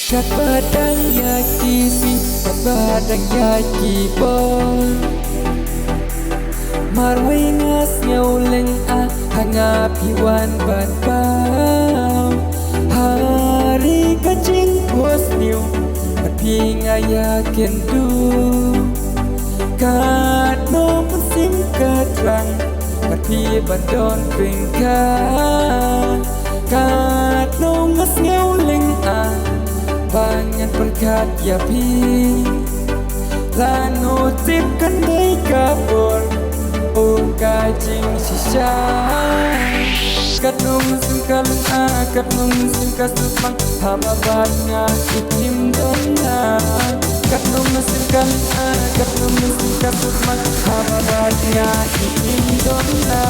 Kat badang yaki si kat badang yaki bon Marway ngas nyauling hanga piwan ban pao Hari kacing pos niu kat pinga yakin du Kat no musim katrang kat pi bandon pingka Kat no ngas nyauling banyak berkat ya pi lano tip kan dai kabur o kajing sisa kat nung sim kalung kat nung sim kasupang haba banya itim dona kat nung sim kalung kat nung sim kasupang haba banya itim dona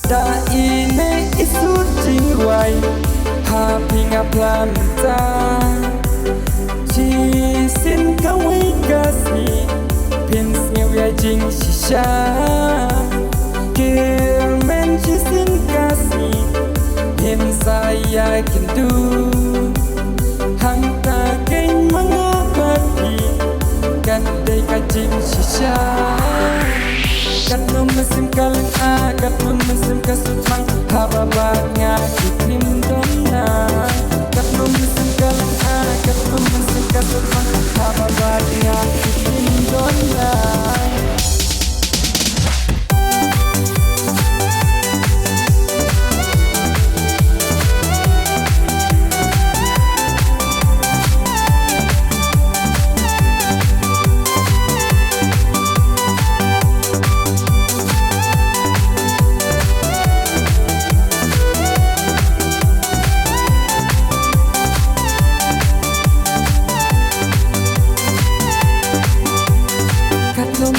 Da ini isu jiwai hapi ngaplan ta chi sin kawai kasi pins ngew ya jing shisha kirmen chi sin kasi pin saya kindu hang ta keng mangapati kan dei ka jing shisha kat nung mesim kaleng kat nung mesim kasutmang haba banya iklim dona kat nung mesim kaleng kat nung mesim kasutmang haba banya iklim dona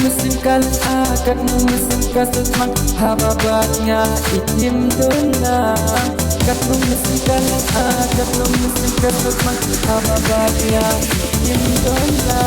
mesin kaleng kat nung mesin kasutmang haba banya itim dona kat nung mesin kaleng kat nung mesin kasutmang haba banya itim dona